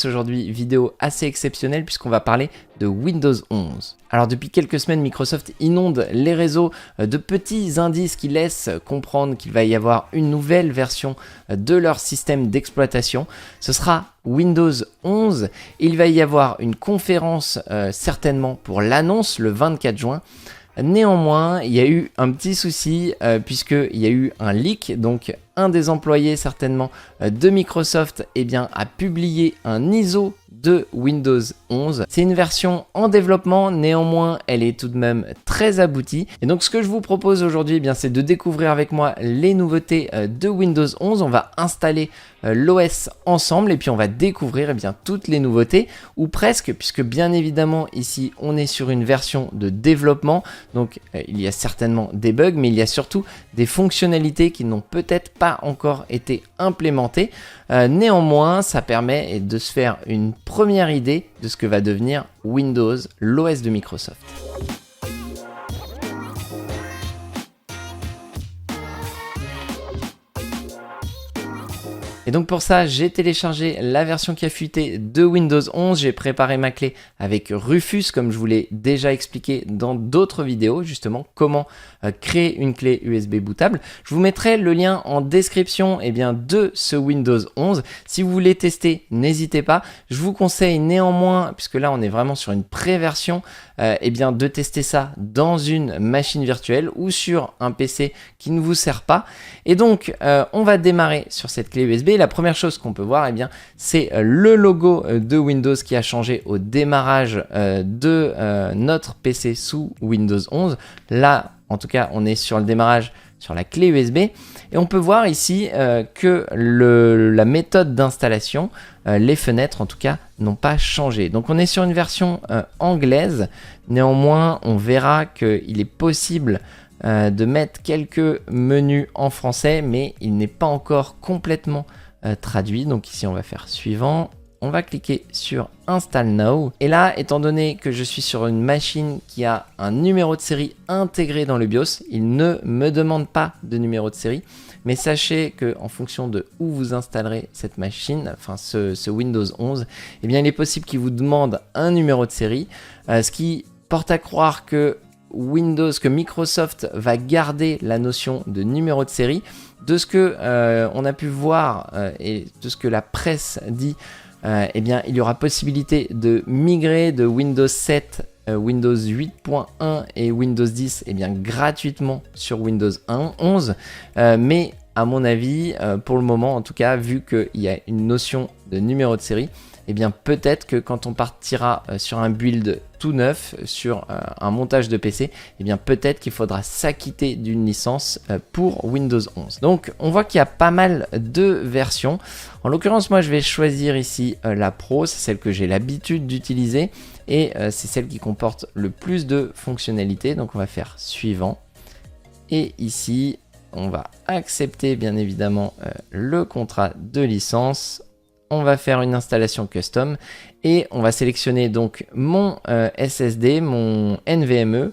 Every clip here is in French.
Aujourd'hui, vidéo assez exceptionnelle puisqu'on va parler de Windows 11. Alors depuis quelques semaines, Microsoft inonde les réseaux de petits indices qui laissent comprendre qu'il va y avoir une nouvelle version de leur système d'exploitation. Ce sera Windows 11. Il va y avoir une conférence certainement pour l'annonce le 24 juin. Néanmoins, il y a eu un petit souci puisqu'il y a eu un leak, donc un des employés certainement de Microsoft a publié un ISO de Windows 11. C'est une version en développement, néanmoins elle est tout de même très aboutie. Et donc ce que je vous propose aujourd'hui, c'est de découvrir avec moi les nouveautés de Windows 11. On va installer l'OS ensemble et puis on va découvrir toutes les nouveautés, ou presque, puisque bien évidemment ici on est sur une version de développement. Donc il y a certainement des bugs, mais il y a surtout des fonctionnalités qui n'ont peut-être pas encore été implémentées. Néanmoins, ça permet de se faire une première idée de ce que va devenir Windows, l'OS de Microsoft. Et donc pour ça, j'ai téléchargé la version qui a fuité de Windows 11. J'ai préparé ma clé avec Rufus, comme je vous l'ai déjà expliqué dans d'autres vidéos, justement, comment créer une clé USB bootable. Je vous mettrai le lien en description de ce Windows 11. Si vous voulez tester, n'hésitez pas. Je vous conseille néanmoins, puisque là on est vraiment sur une pré-version, de tester ça dans une machine virtuelle ou sur un PC qui ne vous sert pas. Et donc, on va démarrer sur cette clé USB. La première chose qu'on peut voir, c'est le logo de Windows qui a changé au démarrage de notre PC sous Windows 11. Là, en tout cas, on est sur le démarrage sur la clé USB. Et on peut voir ici que la méthode d'installation, les fenêtres en tout cas, n'ont pas changé. Donc on est sur une version anglaise. Néanmoins, on verra qu'il est possible de mettre quelques menus en français, mais il n'est pas encore complètement traduit. Donc ici on va faire suivant, on va cliquer sur Install Now, et là, étant donné que je suis sur une machine qui a un numéro de série intégré dans le BIOS, il ne me demande pas de numéro de série, mais sachez que en fonction de où vous installerez cette machine, enfin ce Windows 11, il est possible qu'il vous demande un numéro de série, ce qui porte à croire que Microsoft va garder la notion de numéro de série. De ce que on a pu voir et de ce que la presse dit, il y aura possibilité de migrer de Windows 7, Windows 8.1 et Windows 10 gratuitement sur Windows 11. Mais à mon avis, pour le moment en tout cas, vu qu'il y a une notion de numéro de série, peut-être que quand on partira sur un build tout neuf, sur un montage de PC, peut-être qu'il faudra s'acquitter d'une licence pour Windows 11. Donc on voit qu'il y a pas mal de versions. En l'occurrence, moi je vais choisir ici la Pro, c'est celle que j'ai l'habitude d'utiliser et c'est celle qui comporte le plus de fonctionnalités. Donc on va faire suivant. Et ici, on va accepter bien évidemment le contrat de licence. On va faire une installation custom et on va sélectionner donc mon SSD, mon NVMe,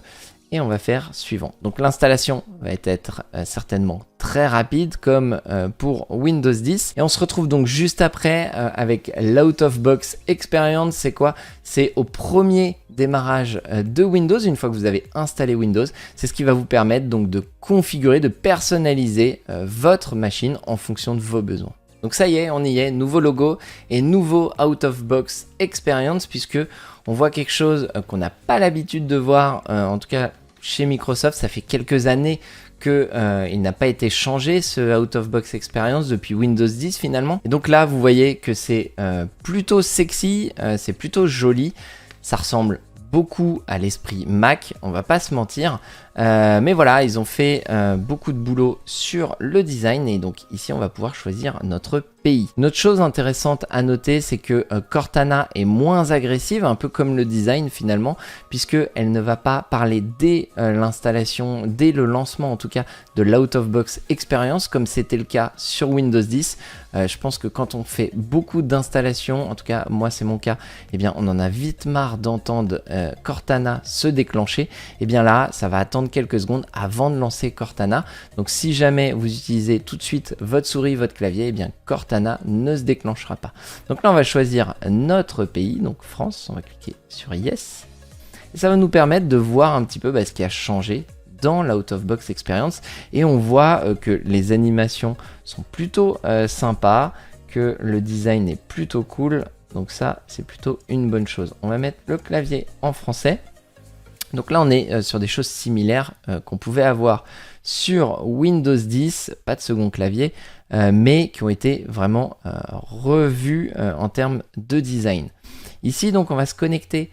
et on va faire suivant. Donc l'installation va être certainement très rapide comme pour Windows 10. Et on se retrouve donc juste après avec l'Out of Box Experience. C'est quoi? C'est au premier démarrage de Windows, une fois que vous avez installé Windows. C'est ce qui va vous permettre donc de configurer, de personnaliser votre machine en fonction de vos besoins. Donc ça y est, on y est, nouveau logo et nouveau Out of Box Experience, puisque on voit quelque chose qu'on n'a pas l'habitude de voir, en tout cas chez Microsoft. Ça fait quelques années qu'il n'a pas été changé, ce Out of Box Experience, depuis Windows 10 finalement. Et donc là, vous voyez que c'est plutôt sexy, c'est plutôt joli, ça ressemble beaucoup à l'esprit Mac, on va pas se mentir, mais voilà, ils ont fait beaucoup de boulot sur le design, et donc ici on va pouvoir choisir notre pays. Une autre chose intéressante à noter, c'est que Cortana est moins agressive, un peu comme le design finalement, puisque elle ne va pas parler dès l'installation, dès le lancement en tout cas, de l'Out of Box Experience, comme c'était le cas sur Windows 10. Je pense que quand on fait beaucoup d'installations, en tout cas moi c'est mon cas, on en a vite marre d'entendre Cortana se déclencher. Là, ça va attendre quelques secondes avant de lancer Cortana. Donc si jamais vous utilisez tout de suite votre souris, votre clavier, Cortana Cortana ne se déclenchera pas. Donc là, on va choisir notre pays, donc France. On va cliquer sur Yes. Et ça va nous permettre de voir un petit peu ce qui a changé dans la Out of Box Experience. Et on voit que les animations sont plutôt sympas, que le design est plutôt cool. Donc ça, c'est plutôt une bonne chose. On va mettre le clavier en français. Donc là, on est sur des choses similaires qu'on pouvait avoir sur Windows 10, pas de second clavier, mais qui ont été vraiment revues en termes de design. Ici, donc, on va se connecter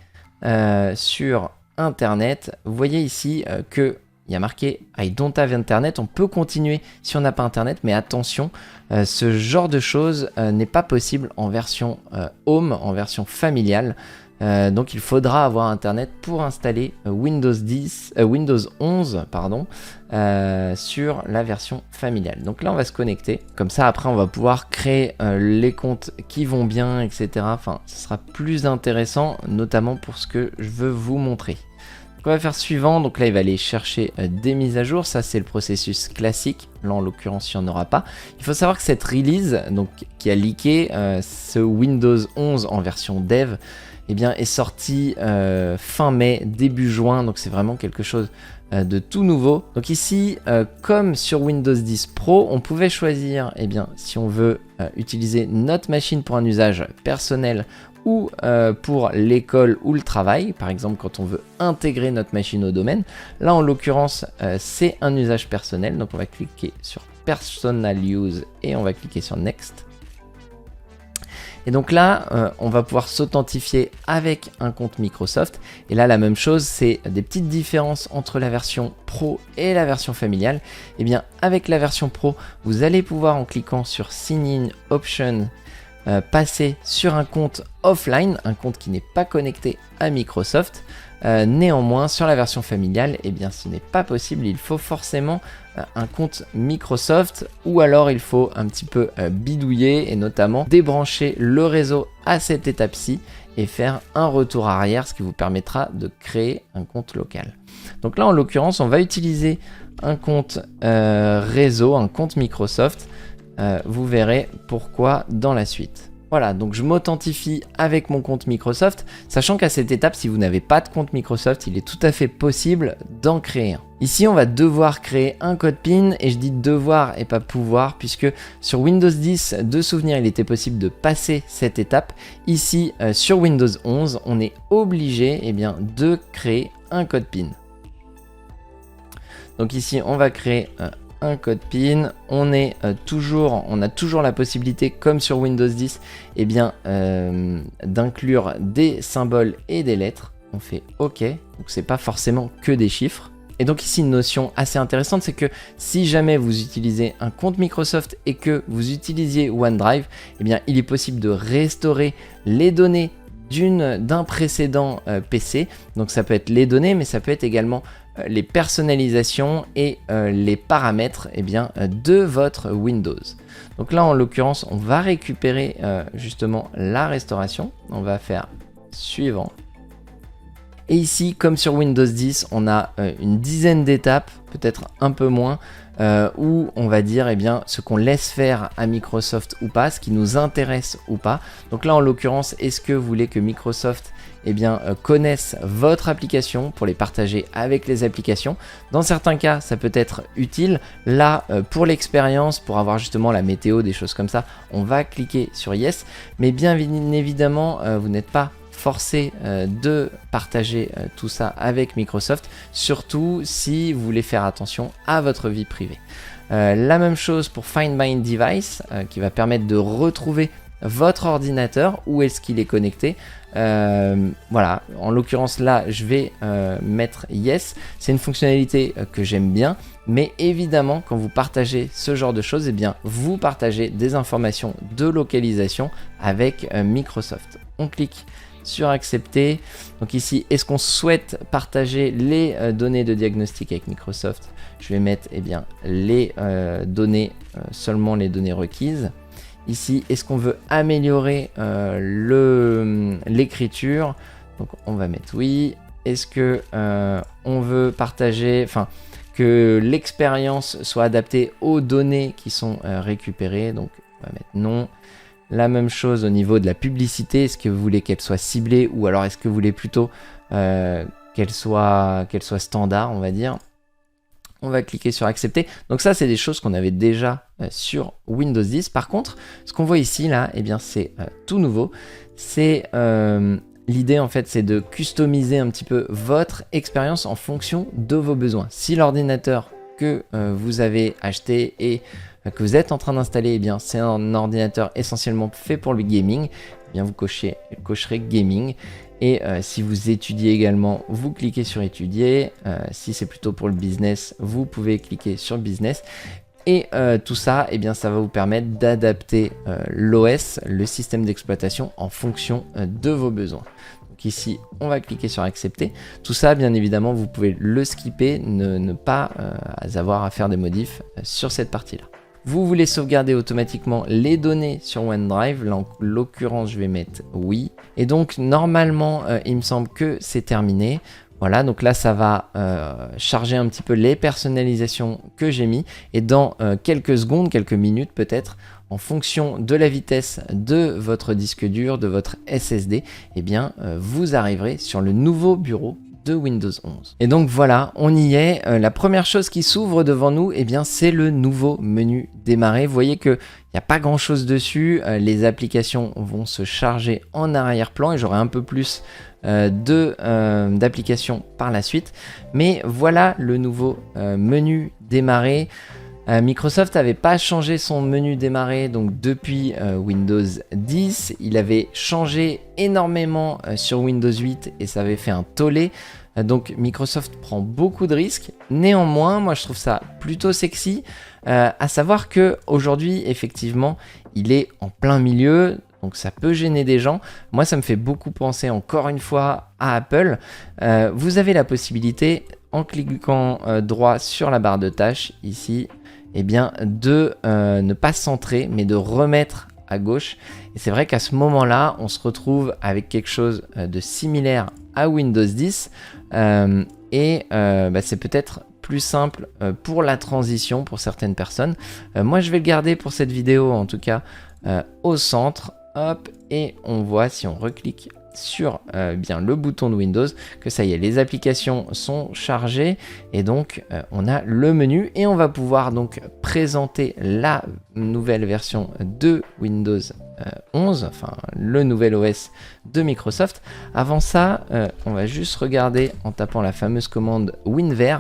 sur Internet. Vous voyez ici qu'il y a marqué « I don't have Internet ». On peut continuer si on n'a pas Internet, mais attention, ce genre de choses n'est pas possible en version Home, en version familiale. Donc il faudra avoir Internet pour installer Windows 11 sur la version familiale. Donc là on va se connecter, comme ça après on va pouvoir créer les comptes qui vont bien, etc. Enfin ce sera plus intéressant, notamment pour ce que je veux vous montrer. Donc on va faire suivant, donc là il va aller chercher des mises à jour, ça c'est le processus classique, là en l'occurrence il n'y en aura pas. Il faut savoir que cette release, donc, qui a leaké ce Windows 11 en version dev, est sorti fin mai, début juin, donc c'est vraiment quelque chose de tout nouveau. Donc ici, comme sur Windows 10 Pro, on pouvait choisir si on veut utiliser notre machine pour un usage personnel ou pour l'école ou le travail, par exemple quand on veut intégrer notre machine au domaine. Là en l'occurrence, c'est un usage personnel, donc on va cliquer sur Personal Use et on va cliquer sur Next. Et donc là, on va pouvoir s'authentifier avec un compte Microsoft. Et là, la même chose, c'est des petites différences entre la version Pro et la version familiale. Et bien, avec la version Pro, vous allez pouvoir, en cliquant sur Sign In Option, passer sur un compte offline, un compte qui n'est pas connecté à Microsoft. Néanmoins, sur la version familiale, ce n'est pas possible. Il faut forcément un compte Microsoft, ou alors il faut un petit peu bidouiller et notamment débrancher le réseau à cette étape-ci et faire un retour arrière, ce qui vous permettra de créer un compte local. Donc là, en l'occurrence, on va utiliser un compte réseau, un compte Microsoft. Vous verrez pourquoi dans la suite. Voilà, donc je m'authentifie avec mon compte Microsoft, sachant qu'à cette étape, si vous n'avez pas de compte Microsoft, il est tout à fait possible d'en créer un. Ici, on va devoir créer un code PIN, et je dis devoir et pas pouvoir, puisque sur Windows 10, de souvenir, il était possible de passer cette étape. Ici, sur Windows 11, on est obligé de créer un code PIN. Donc ici, on va créer un code PIN, on a toujours la possibilité, comme sur Windows 10, d'inclure des symboles et des lettres. On fait OK, donc c'est pas forcément que des chiffres. Et donc ici, une notion assez intéressante, c'est que si jamais vous utilisez un compte Microsoft et que vous utilisiez OneDrive, il est possible de restaurer les données d'un précédent PC. Donc ça peut être les données, mais ça peut être également les personnalisations et les paramètres de votre Windows. Donc là, en l'occurrence, on va récupérer justement la restauration. On va faire suivant. Et ici, comme sur Windows 10, on a une dizaine d'étapes, peut-être un peu moins, où on va dire ce qu'on laisse faire à Microsoft ou pas, ce qui nous intéresse ou pas. Donc là, en l'occurrence, est-ce que vous voulez que Microsoft connaissent votre application pour les partager avec les applications? Dans certains cas, ça peut être utile. Là, pour l'expérience, pour avoir justement la météo, des choses comme ça, on va cliquer sur Yes. Mais bien évidemment, vous n'êtes pas forcé de partager tout ça avec Microsoft, surtout si vous voulez faire attention à votre vie privée. La même chose pour Find My Device, qui va permettre de retrouver votre ordinateur, où est-ce qu'il est connecté. Voilà, en l'occurrence là je vais mettre Yes. C'est une fonctionnalité que j'aime bien, mais évidemment quand vous partagez ce genre de choses, vous partagez des informations de localisation avec Microsoft. On clique sur accepter. Donc ici, est-ce qu'on souhaite partager les données de diagnostic avec Microsoft? Je vais mettre les données, seulement les données requises. Ici, est-ce qu'on veut améliorer l'écriture? Donc on va mettre oui. Est-ce que on veut partager, que l'expérience soit adaptée aux données qui sont récupérées? Donc va mettre non. La même chose au niveau de la publicité, est-ce que vous voulez qu'elle soit ciblée ou alors est-ce que vous voulez plutôt qu'elle soit standard, on va dire. On va cliquer sur accepter. Donc ça, c'est des choses qu'on avait déjà sur Windows 10. Par contre, ce qu'on voit ici, là, eh bien, c'est tout nouveau. C'est l'idée, en fait, c'est de customiser un petit peu votre expérience en fonction de vos besoins. Si l'ordinateur que vous avez acheté et que vous êtes en train d'installer, eh bien, c'est un ordinateur essentiellement fait pour le gaming, eh bien, vous cocherez gaming. Et si vous étudiez également, vous cliquez sur étudier. Si c'est plutôt pour le business, vous pouvez cliquer sur business. Et tout ça, eh bien, ça va vous permettre d'adapter l'OS, le système d'exploitation, en fonction de vos besoins. Donc ici, on va cliquer sur accepter. Tout ça, bien évidemment, vous pouvez le skipper, ne pas avoir à faire des modifs sur cette partie-là. Vous voulez sauvegarder automatiquement les données sur OneDrive. Là, en l'occurrence, je vais mettre oui. Et donc, normalement, il me semble que c'est terminé. Voilà, donc là, ça va charger un petit peu les personnalisations que j'ai mis. Et dans quelques secondes, quelques minutes peut-être, en fonction de la vitesse de votre disque dur, de votre SSD, eh bien, vous arriverez sur le nouveau bureau de Windows 11. Et donc voilà, on y est. La première chose qui s'ouvre devant nous, eh bien, c'est le nouveau menu démarrer. Vous voyez qu'il n'y a pas grand chose dessus. Les applications vont se charger en arrière-plan et j'aurai un peu plus d'applications par la suite. Mais voilà le nouveau menu démarrer. Microsoft n'avait pas changé son menu démarrer donc depuis Windows 10. Il avait changé énormément sur Windows 8 et ça avait fait un tollé. Donc Microsoft prend beaucoup de risques. Néanmoins, moi je trouve ça plutôt sexy. À savoir que aujourd'hui, effectivement, il est en plein milieu. Donc ça peut gêner des gens. Moi, ça me fait beaucoup penser encore une fois à Apple. Vous avez la possibilité, en cliquant droit sur la barre de tâches ici, eh bien, de ne pas centrer, mais de remettre à gauche. Et c'est vrai qu'à ce moment-là, on se retrouve avec quelque chose de similaire à Windows 10. C'est peut-être plus simple pour la transition pour certaines personnes. Moi, je vais le garder pour cette vidéo, en tout cas, au centre. Hop, et on voit, si on reclique sur bien le bouton de Windows, que ça y est, les applications sont chargées et donc on a le menu et on va pouvoir donc présenter la nouvelle version de Windows 11, enfin le nouvel OS de Microsoft. Avant ça, on va juste regarder en tapant la fameuse commande WinVer.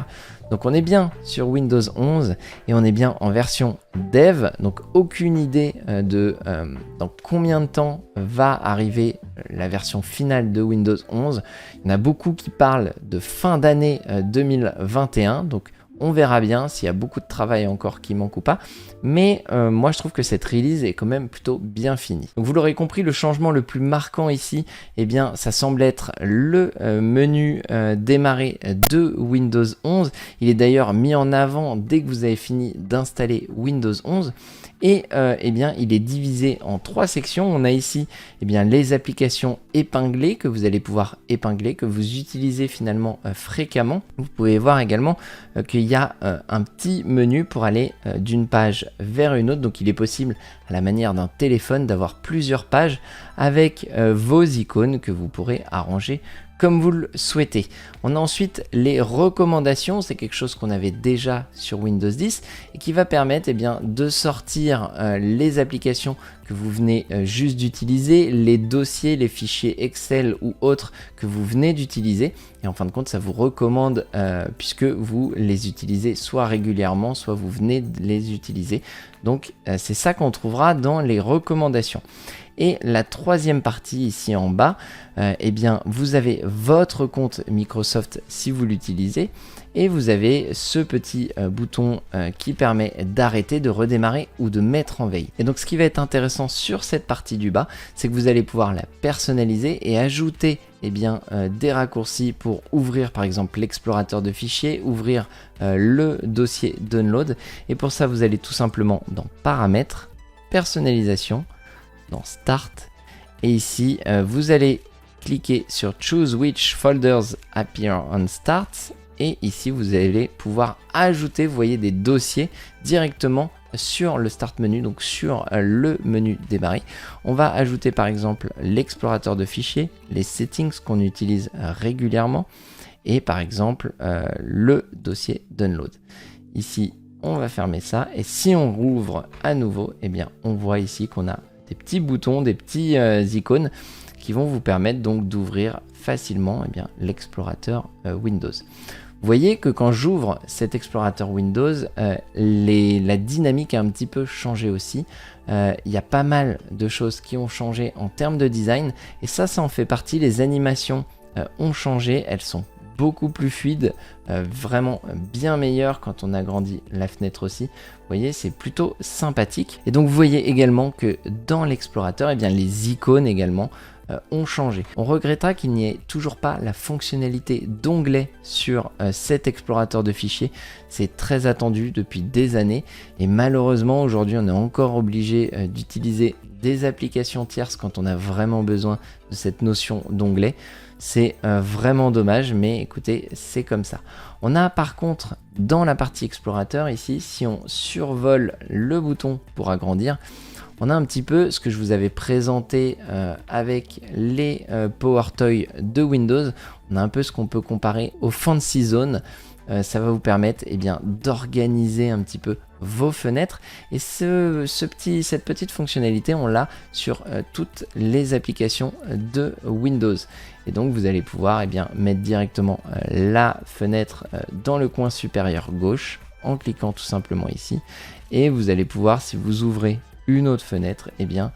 Donc on est bien sur Windows 11 et on est bien en version dev, donc aucune idée dans combien de temps va arriver la version finale de Windows 11. Il y en a beaucoup qui parlent de fin d'année 2021, donc on verra bien s'il y a beaucoup de travail encore qui manque ou pas. Mais moi je trouve que cette release est quand même plutôt bien finie. Donc vous l'aurez compris, le changement le plus marquant ici, eh bien ça semble être le menu démarrer de Windows 11. Il est d'ailleurs mis en avant dès que vous avez fini d'installer Windows 11. Et eh bien, il est divisé en 3 sections. On a ici eh bien, les applications épinglées que vous allez pouvoir épingler, que vous utilisez finalement fréquemment. Vous pouvez voir également qu'il y a un petit menu pour aller d'une page vers une autre. Donc il est possible, à la manière d'un téléphone, d'avoir plusieurs pages avec vos icônes que vous pourrez arranger comme vous le souhaitez. On a ensuite les recommandations, c'est quelque chose qu'on avait déjà sur Windows 10 et qui va permettre eh bien, de sortir les applications que vous venez juste d'utiliser, les dossiers, les fichiers Excel ou autres que vous venez d'utiliser. Et en fin de compte, ça vous recommande puisque vous les utilisez soit régulièrement, soit vous venez de les utiliser. Donc c'est ça qu'on trouvera dans les recommandations. Et la troisième partie ici en bas, eh bien, vous avez votre compte Microsoft si vous l'utilisez et vous avez ce petit bouton qui permet d'arrêter, de redémarrer ou de mettre en veille. Et donc ce qui va être intéressant sur cette partie du bas, c'est que vous allez pouvoir la personnaliser et ajouter eh bien, des raccourcis pour ouvrir par exemple l'explorateur de fichiers, ouvrir le dossier download. Et pour ça, vous allez tout simplement dans paramètres, personnalisation, dans Start et ici vous allez cliquer sur Choose which folders appear on Start et ici vous allez pouvoir ajouter, vous voyez, des dossiers directement sur le Start menu, donc sur le menu démarrer. On va ajouter par exemple l'explorateur de fichiers, les settings qu'on utilise régulièrement et par exemple le dossier download. Ici, on va fermer ça et si on rouvre à nouveau, eh bien, on voit ici qu'on a des petits boutons, des petits icônes qui vont vous permettre donc d'ouvrir facilement eh bien, l'explorateur Windows. Vous voyez que quand j'ouvre cet explorateur Windows, la dynamique a un petit peu changé aussi. Il y a pas mal de choses qui ont changé en termes de design et ça en fait partie. Les animations ont changé, elles sont beaucoup plus fluides, vraiment bien meilleures quand on agrandit la fenêtre aussi. Vous voyez, c'est plutôt sympathique. Et donc vous voyez également que dans l'explorateur, eh bien, les icônes également ont changé. On regrettera qu'il n'y ait toujours pas la fonctionnalité d'onglet sur cet explorateur de fichiers. C'est très attendu depuis des années et malheureusement aujourd'hui on est encore obligé d'utiliser des applications tierces quand on a vraiment besoin de cette notion d'onglet. C'est vraiment dommage, mais écoutez, c'est comme ça. On a par contre dans la partie explorateur ici, si on survole le bouton pour agrandir, on a un petit peu ce que je vous avais présenté avec les Power Toys de Windows. On a un peu ce qu'on peut comparer au Fancy Zone. Ça va vous permettre eh bien, d'organiser un petit peu vos fenêtres. Et cette petite fonctionnalité, on l'a sur toutes les applications de Windows. Et donc, vous allez pouvoir eh bien, mettre directement la fenêtre dans le coin supérieur gauche en cliquant tout simplement ici. Et vous allez pouvoir, si vous ouvrez une autre fenêtre, eh bien,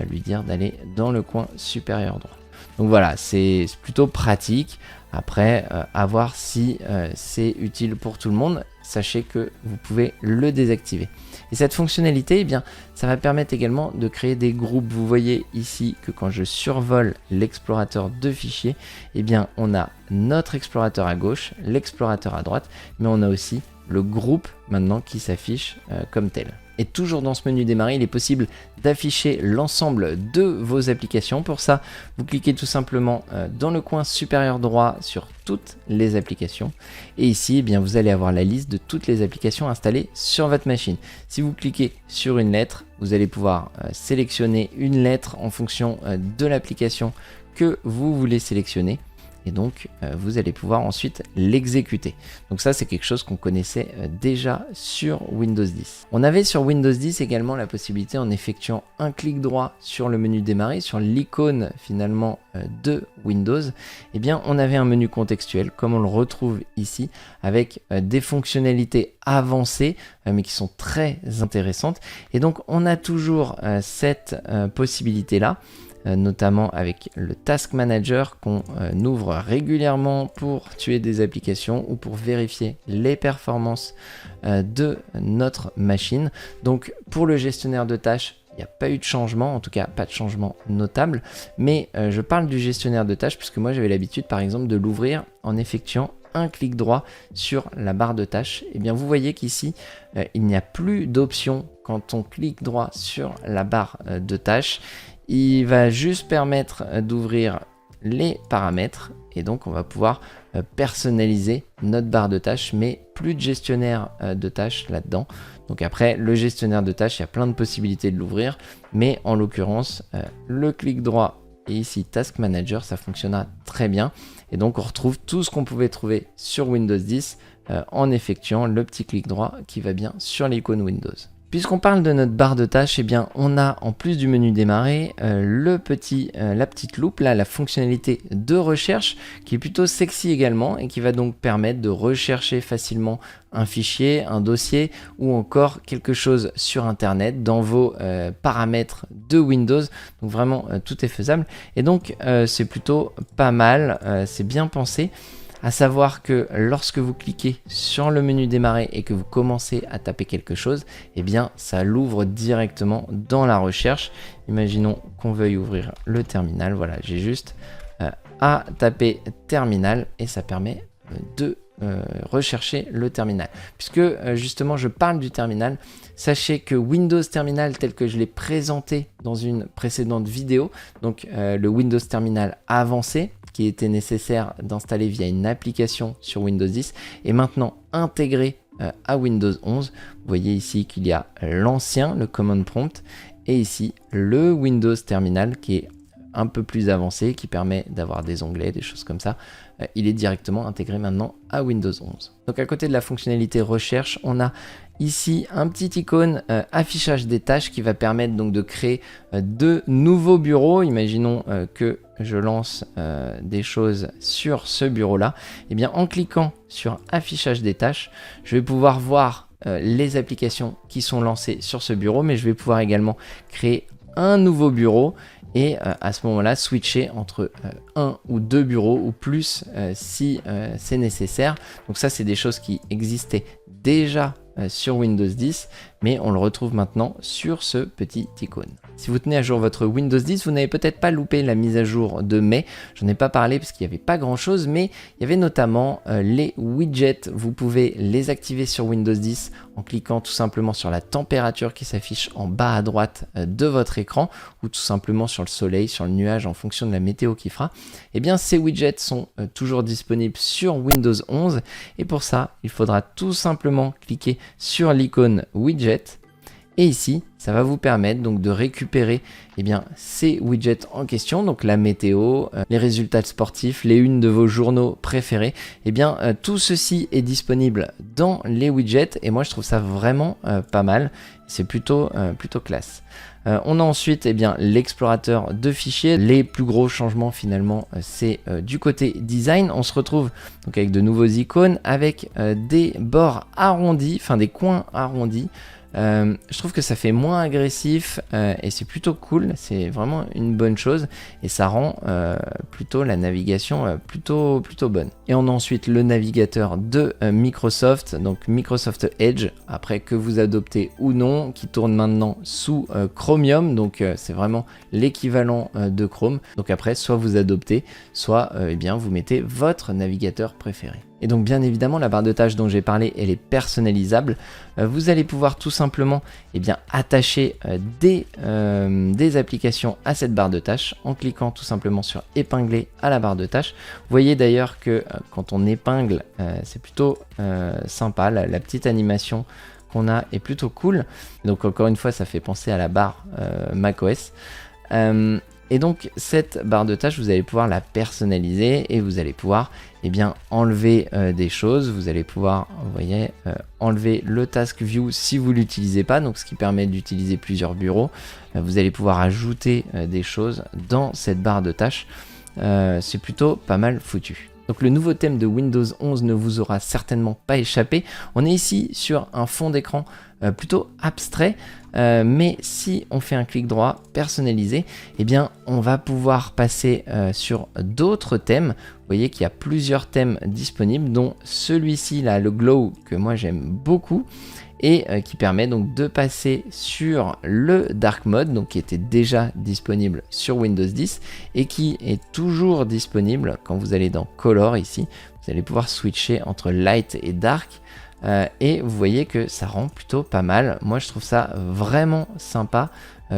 lui dire d'aller dans le coin supérieur droit. Donc voilà, c'est plutôt pratique. Après, à voir si c'est utile pour tout le monde. Sachez que vous pouvez le désactiver. Et cette fonctionnalité, eh bien, ça va permettre également de créer des groupes. Vous voyez ici que quand je survole l'explorateur de fichiers, eh bien, on a notre explorateur à gauche, l'explorateur à droite, mais on a aussi le groupe maintenant qui s'affiche comme tel. Et toujours dans ce menu démarrer, il est possible d'afficher l'ensemble de vos applications. Pour ça, vous cliquez tout simplement dans le coin supérieur droit sur toutes les applications. Et ici, eh bien, vous allez avoir la liste de toutes les applications installées sur votre machine. Si vous cliquez sur une lettre, vous allez pouvoir sélectionner une lettre en fonction de l'application que vous voulez sélectionner. Et donc, vous allez pouvoir ensuite l'exécuter. Donc ça, c'est quelque chose qu'on connaissait déjà sur Windows 10. On avait sur Windows 10 également la possibilité, en effectuant un clic droit sur le menu démarrer, sur l'icône finalement de Windows, eh bien, on avait un menu contextuel, comme on le retrouve ici, avec des fonctionnalités avancées, mais qui sont très intéressantes. Et donc, on a toujours cette possibilité-là, notamment avec le Task Manager qu'on ouvre régulièrement pour tuer des applications ou pour vérifier les performances de notre machine. Donc pour le gestionnaire de tâches, il n'y a pas eu de changement, en tout cas pas de changement notable, mais je parle du gestionnaire de tâches puisque moi j'avais l'habitude par exemple de l'ouvrir en effectuant un clic droit sur la barre de tâches. Et bien vous voyez qu'ici il n'y a plus d'option quand on clique droit sur la barre de tâches. Il va juste permettre d'ouvrir les paramètres et donc on va pouvoir personnaliser notre barre de tâches, mais plus de gestionnaire de tâches là-dedans. Donc après, le gestionnaire de tâches, il y a plein de possibilités de l'ouvrir, mais en l'occurrence, le clic droit et ici Task Manager, ça fonctionnera très bien. Et donc on retrouve tout ce qu'on pouvait trouver sur Windows 10 en effectuant le petit clic droit qui va bien sur l'icône Windows. Puisqu'on parle de notre barre de tâches, eh bien, on a en plus du menu démarrer la petite loupe, là, la fonctionnalité de recherche qui est plutôt sexy également et qui va donc permettre de rechercher facilement un fichier, un dossier ou encore quelque chose sur internet dans vos paramètres de Windows. Donc vraiment tout est faisable et donc c'est plutôt pas mal, c'est bien pensé. À savoir que lorsque vous cliquez sur le menu démarrer et que vous commencez à taper quelque chose, eh bien ça l'ouvre directement dans la recherche. Imaginons qu'on veuille ouvrir le terminal. Voilà, j'ai juste à taper terminal et ça permet de rechercher le terminal. Puisque justement je parle du terminal, sachez que Windows Terminal tel que je l'ai présenté dans une précédente vidéo, donc le Windows Terminal avancé, qui était nécessaire d'installer via une application sur Windows 10 est maintenant intégré à Windows 11. Vous voyez ici qu'il y a l'ancien, le Command Prompt, et ici le Windows Terminal qui est un peu plus avancé, qui permet d'avoir des onglets, des choses comme ça. Il est directement intégré maintenant à Windows 11. Donc à côté de la fonctionnalité recherche, on a ici un petit icône affichage des tâches qui va permettre donc de créer de nouveaux bureaux. Imaginons que je lance des choses sur ce bureau-là. Et bien en cliquant sur affichage des tâches, je vais pouvoir voir les applications qui sont lancées sur ce bureau, mais je vais pouvoir également créer un nouveau bureau et à ce moment-là switcher entre un ou deux bureaux ou plus si c'est nécessaire. Donc ça, c'est des choses qui existaient déjà sur Windows 10, mais on le retrouve maintenant sur ce petit icône. Si vous tenez à jour votre Windows 10, vous n'avez peut-être pas loupé la mise à jour de mai. J'en ai pas parlé parce qu'il n'y avait pas grand chose, mais il y avait notamment les widgets. Vous pouvez les activer sur Windows 10 en cliquant tout simplement sur la température qui s'affiche en bas à droite de votre écran, ou tout simplement sur le soleil, sur le nuage en fonction de la météo qui fera. Et bien ces widgets sont toujours disponibles sur Windows 11, et pour ça il faudra tout simplement cliquer sur l'icône widget. Et ici, ça va vous permettre donc de récupérer ces widgets en question, donc la météo, les résultats sportifs, les unes de vos journaux préférés. Tout ceci est disponible dans les widgets et moi je trouve ça vraiment pas mal. C'est plutôt classe. On a ensuite l'explorateur de fichiers. Les plus gros changements finalement, c'est du côté design. On se retrouve donc avec de nouveaux icônes, avec des bords arrondis, enfin des coins arrondis. Je trouve que ça fait moins agressif et c'est plutôt cool, c'est vraiment une bonne chose et ça rend plutôt la navigation plutôt bonne. Et on a ensuite le navigateur de Microsoft, donc Microsoft Edge, après que vous adoptez ou non, qui tourne maintenant sous Chromium, donc c'est vraiment l'équivalent de Chrome. Donc après, soit vous adoptez, soit vous mettez votre navigateur préféré. Et donc bien évidemment la barre de tâches dont j'ai parlé, elle est personnalisable. Vous allez pouvoir tout simplement attacher des applications à cette barre de tâches en cliquant tout simplement sur épingler à la barre de tâches. Vous voyez d'ailleurs que quand on épingle, c'est plutôt sympa, la petite animation qu'on a est plutôt cool. Donc encore une fois, ça fait penser à la barre macOS. Et donc cette barre de tâches, vous allez pouvoir la personnaliser et vous allez pouvoir enlever des choses. Vous allez pouvoir, vous voyez, enlever le Task View si vous l'utilisez pas, donc ce qui permet d'utiliser plusieurs bureaux. Vous allez pouvoir ajouter des choses dans cette barre de tâches. C'est plutôt pas mal foutu. Donc le nouveau thème de Windows 11 ne vous aura certainement pas échappé. On est ici sur un fond d'écran plutôt abstrait, mais si on fait un clic droit personnalisé, on va pouvoir passer sur d'autres thèmes. Vous voyez qu'il y a plusieurs thèmes disponibles, dont celui-ci là, le Glow, que moi j'aime beaucoup, et qui permet donc de passer sur le Dark Mode, donc qui était déjà disponible sur Windows 10 et qui est toujours disponible quand vous allez dans Color ici. Vous allez pouvoir switcher entre Light et Dark et vous voyez que ça rend plutôt pas mal. Moi je trouve ça vraiment sympa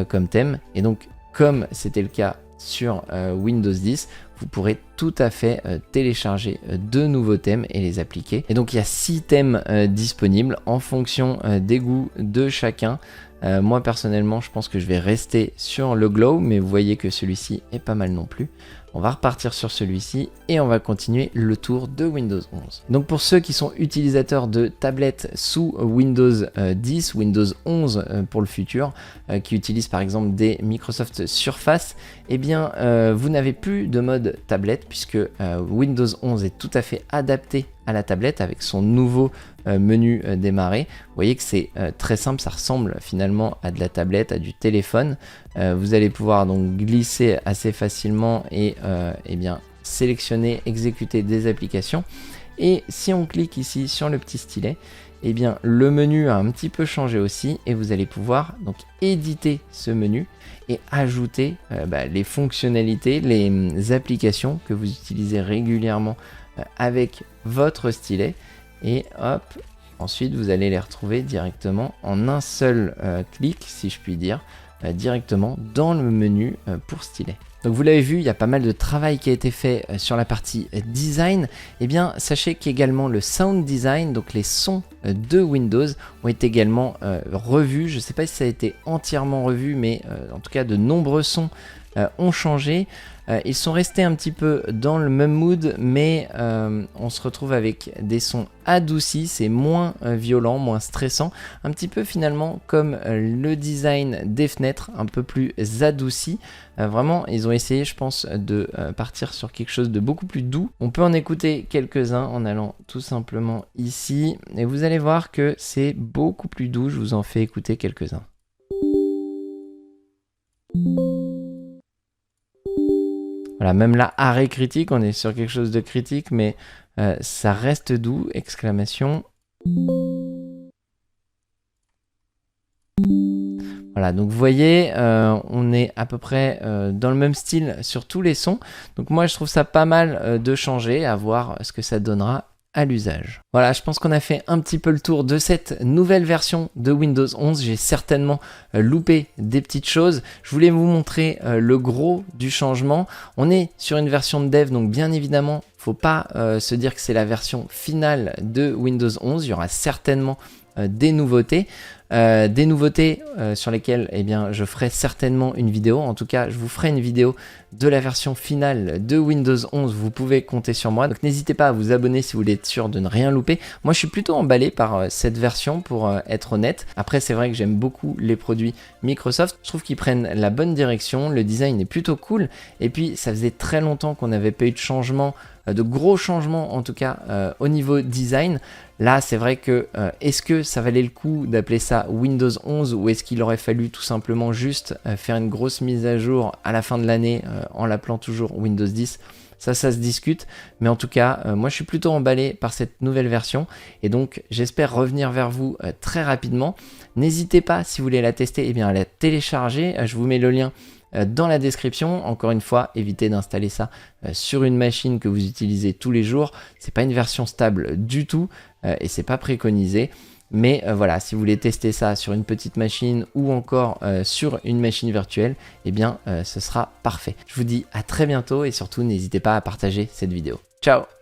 comme thème, et donc comme c'était le cas sur Windows 10, vous pourrez tout à fait télécharger de nouveaux thèmes et les appliquer. Et donc il y a 6 thèmes disponibles en fonction des goûts de chacun. Moi personnellement, je pense que je vais rester sur le Glow, mais vous voyez que celui-ci est pas mal non plus. On va repartir sur celui-ci et on va continuer le tour de Windows 11. Donc pour ceux qui sont utilisateurs de tablettes sous Windows 10, Windows 11 pour le futur, qui utilisent par exemple des Microsoft Surface, vous n'avez plus de mode tablette puisque Windows 11 est tout à fait adapté à la tablette avec son nouveau menu démarrer. Vous voyez que c'est très simple, ça ressemble finalement à de la tablette, à du téléphone. Vous allez pouvoir donc glisser assez facilement et sélectionner, exécuter des applications. Et si on clique ici sur le petit stylet, le menu a un petit peu changé aussi et vous allez pouvoir donc éditer ce menu et ajouter les fonctionnalités, les applications que vous utilisez régulièrement avec votre stylet, et hop, ensuite vous allez les retrouver directement en un seul clic, si je puis dire, directement dans le menu pour stylet. Donc vous l'avez vu, il y a pas mal de travail qui a été fait sur la partie design. Et bien sachez qu'également le sound design, donc les sons de Windows, ont été également revus. Je ne sais pas si ça a été entièrement revu, mais en tout cas de nombreux sons ont changé. Ils sont restés un petit peu dans le même mood, mais on se retrouve avec des sons adoucis, c'est moins violent, moins stressant, un petit peu finalement comme le design des fenêtres, un peu plus adouci. Vraiment, ils ont essayé, je pense, de partir sur quelque chose de beaucoup plus doux. On peut en écouter quelques-uns en allant tout simplement ici, et vous allez voir que c'est beaucoup plus doux. Je vous en fais écouter quelques-uns. Voilà, même là, arrêt critique, on est sur quelque chose de critique, mais ça reste doux, exclamation. Voilà, donc vous voyez, on est à peu près dans le même style sur tous les sons. Donc moi, je trouve ça pas mal de changer, à voir ce que ça donnera à l'usage. Voilà, je pense qu'on a fait un petit peu le tour de cette nouvelle version de Windows 11. J'ai certainement loupé des petites choses. Je voulais vous montrer le gros du changement. On est sur une version de dev, donc bien évidemment, faut pas se dire que c'est la version finale de Windows 11. Il y aura certainement des nouveautés. Sur lesquelles je ferai certainement une vidéo. En tout cas, je vous ferai une vidéo de la version finale de Windows 11. Vous pouvez compter sur moi. Donc n'hésitez pas à vous abonner si vous voulez être sûr de ne rien louper. Moi, je suis plutôt emballé par cette version pour être honnête. Après, c'est vrai que j'aime beaucoup les produits Microsoft. Je trouve qu'ils prennent la bonne direction. Le design est plutôt cool. Et puis, ça faisait très longtemps qu'on n'avait pas eu de changement, de gros changements en tout cas au niveau design. Là, c'est vrai que est-ce que ça valait le coup d'appeler ça Windows 11 ou est-ce qu'il aurait fallu tout simplement juste faire une grosse mise à jour à la fin de l'année en l'appelant toujours Windows 10? Ça se discute, mais en tout cas, moi je suis plutôt emballé par cette nouvelle version et donc j'espère revenir vers vous très rapidement. N'hésitez pas, si vous voulez la tester, à la télécharger. Je vous mets le lien dans la description. Encore une fois, évitez d'installer ça sur une machine que vous utilisez tous les jours. C'est pas une version stable du tout et c'est pas préconisé. Mais voilà, si vous voulez tester ça sur une petite machine ou encore sur une machine virtuelle, ce sera parfait. Je vous dis à très bientôt et surtout n'hésitez pas à partager cette vidéo. Ciao!